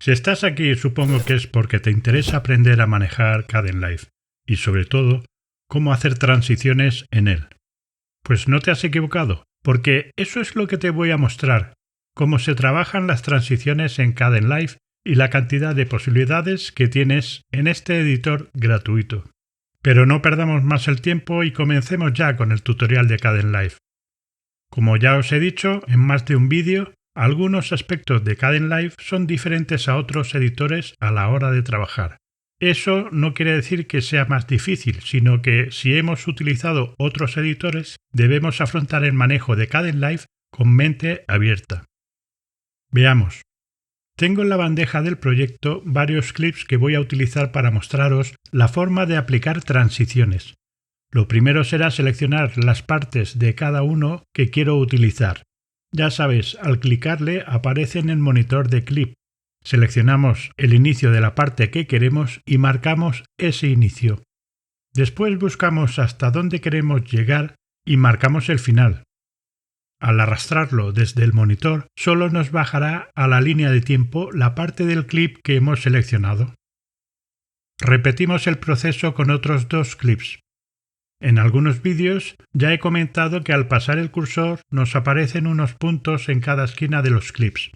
Si estás aquí, supongo que es porque te interesa aprender a manejar Kdenlive y, sobre todo, cómo hacer transiciones en él. Pues no te has equivocado, porque eso es lo que te voy a mostrar, cómo se trabajan las transiciones en Kdenlive y la cantidad de posibilidades que tienes en este editor gratuito. Pero no perdamos más el tiempo y comencemos ya con el tutorial de Kdenlive. Como ya os he dicho en más de un vídeo, algunos aspectos de Kdenlive son diferentes a otros editores a la hora de trabajar. Eso no quiere decir que sea más difícil, sino que si hemos utilizado otros editores, debemos afrontar el manejo de Kdenlive con mente abierta. Veamos. Tengo en la bandeja del proyecto varios clips que voy a utilizar para mostraros la forma de aplicar transiciones. Lo primero será seleccionar las partes de cada uno que quiero utilizar. Ya sabes, al clicarle aparece en el monitor de clip. Seleccionamos el inicio de la parte que queremos y marcamos ese inicio. Después buscamos hasta dónde queremos llegar y marcamos el final. Al arrastrarlo desde el monitor, solo nos bajará a la línea de tiempo la parte del clip que hemos seleccionado. Repetimos el proceso con otros dos clips. En algunos vídeos ya he comentado que al pasar el cursor nos aparecen unos puntos en cada esquina de los clips.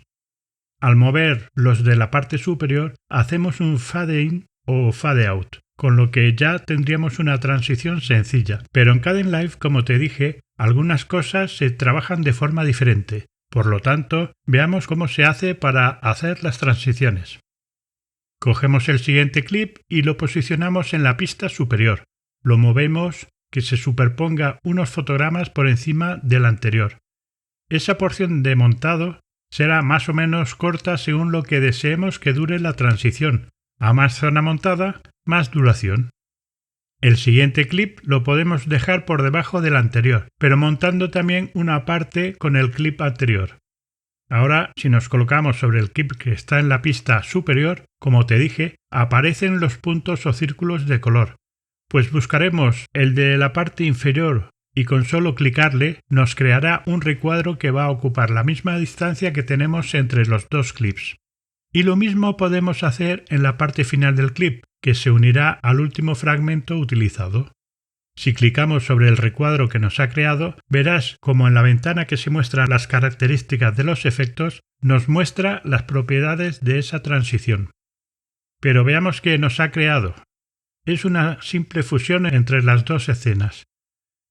Al mover los de la parte superior, hacemos un fade in o fade out, con lo que ya tendríamos una transición sencilla. Pero en Kdenlive, como te dije, algunas cosas se trabajan de forma diferente. Por lo tanto, veamos cómo se hace para hacer las transiciones. Cogemos el siguiente clip y lo posicionamos en la pista superior. Lo movemos que se superponga unos fotogramas por encima del anterior. Esa porción de montado será más o menos corta según lo que deseemos que dure la transición. A más zona montada, más duración. El siguiente clip lo podemos dejar por debajo del anterior, pero montando también una parte con el clip anterior. Ahora, si nos colocamos sobre el clip que está en la pista superior, como te dije, aparecen los puntos o círculos de color. Pues buscaremos el de la parte inferior y con solo clicarle nos creará un recuadro que va a ocupar la misma distancia que tenemos entre los dos clips. Y lo mismo podemos hacer en la parte final del clip, que se unirá al último fragmento utilizado. Si clicamos sobre el recuadro que nos ha creado, verás como en la ventana que se muestran las características de los efectos, nos muestra las propiedades de esa transición. Pero veamos qué nos ha creado. Es una simple fusión entre las dos escenas.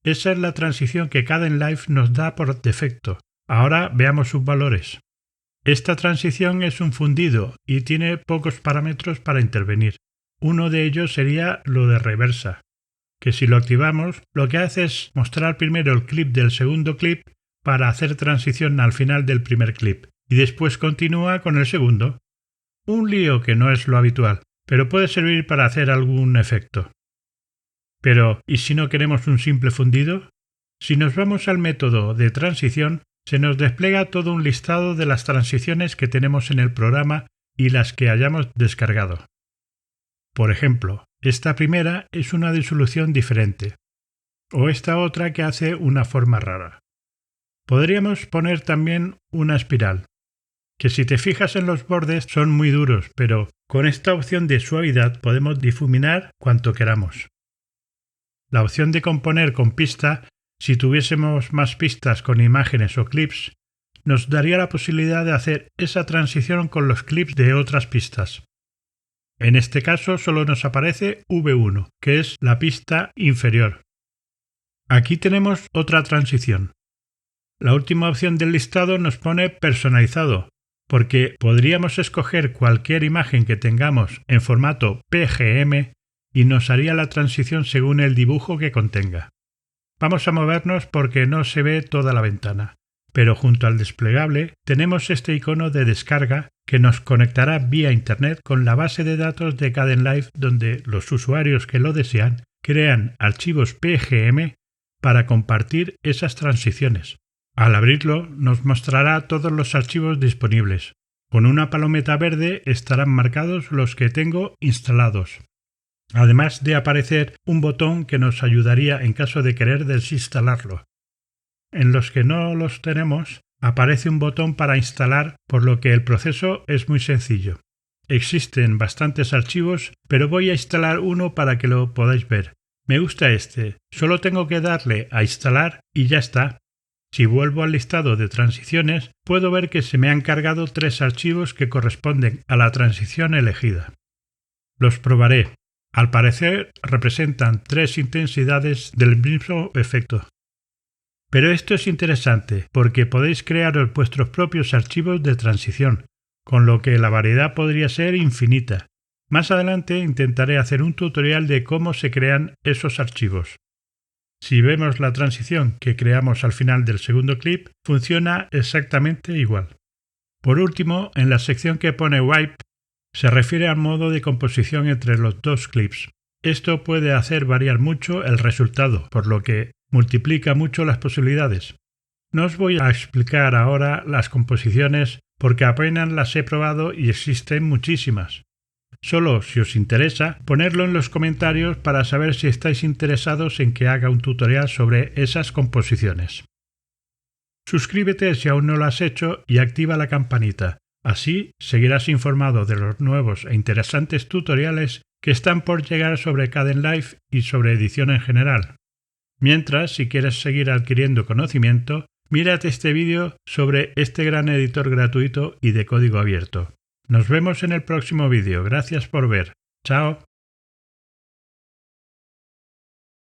Esa es la transición que Kdenlive nos da por defecto. Ahora veamos sus valores. Esta transición es un fundido y tiene pocos parámetros para intervenir. Uno de ellos sería lo de reversa, que si lo activamos, lo que hace es mostrar primero el clip del segundo clip para hacer transición al final del primer clip, y después continúa con el segundo. Un lío que no es lo habitual, pero puede servir para hacer algún efecto. Pero, ¿y si no queremos un simple fundido? Si nos vamos al método de transición, se nos despliega todo un listado de las transiciones que tenemos en el programa y las que hayamos descargado. Por ejemplo, esta primera es una disolución diferente, o esta otra que hace una forma rara. Podríamos poner también una espiral, que si te fijas en los bordes son muy duros, pero con esta opción de suavidad podemos difuminar cuanto queramos. La opción de componer con pista, si tuviésemos más pistas con imágenes o clips, nos daría la posibilidad de hacer esa transición con los clips de otras pistas. En este caso solo nos aparece V1, que es la pista inferior. Aquí tenemos otra transición. La última opción del listado nos pone personalizado, porque podríamos escoger cualquier imagen que tengamos en formato PGM y nos haría la transición según el dibujo que contenga. Vamos a movernos porque no se ve toda la ventana, pero junto al desplegable tenemos este icono de descarga que nos conectará vía Internet con la base de datos de Kdenlive, donde los usuarios que lo desean crean archivos PGM para compartir esas transiciones. Al abrirlo nos mostrará todos los archivos disponibles. Con una palometa verde estarán marcados los que tengo instalados. Además de aparecer un botón que nos ayudaría en caso de querer desinstalarlo. En los que no los tenemos, aparece un botón para instalar, por lo que el proceso es muy sencillo. Existen bastantes archivos, pero voy a instalar uno para que lo podáis ver. Me gusta este, solo tengo que darle a instalar y ya está. Si vuelvo al listado de transiciones, puedo ver que se me han cargado 3 archivos que corresponden a la transición elegida. Los probaré. Al parecer representan 3 intensidades del mismo efecto. Pero esto es interesante porque podéis crear vuestros propios archivos de transición, con lo que la variedad podría ser infinita. Más adelante intentaré hacer un tutorial de cómo se crean esos archivos. Si vemos la transición que creamos al final del segundo clip, funciona exactamente igual. Por último, en la sección que pone Wipe, se refiere al modo de composición entre los 2 clips. Esto puede hacer variar mucho el resultado, por lo que multiplica mucho las posibilidades. No os voy a explicar ahora las composiciones porque apenas las he probado y existen muchísimas. Solo, si os interesa, ponedlo en los comentarios para saber si estáis interesados en que haga un tutorial sobre esas composiciones. Suscríbete si aún no lo has hecho y activa la campanita. Así seguirás informado de los nuevos e interesantes tutoriales que están por llegar sobre Kdenlive y sobre edición en general. Mientras, si quieres seguir adquiriendo conocimiento, mírate este vídeo sobre este gran editor gratuito y de código abierto. Nos vemos en el próximo vídeo. Gracias por ver. Chao.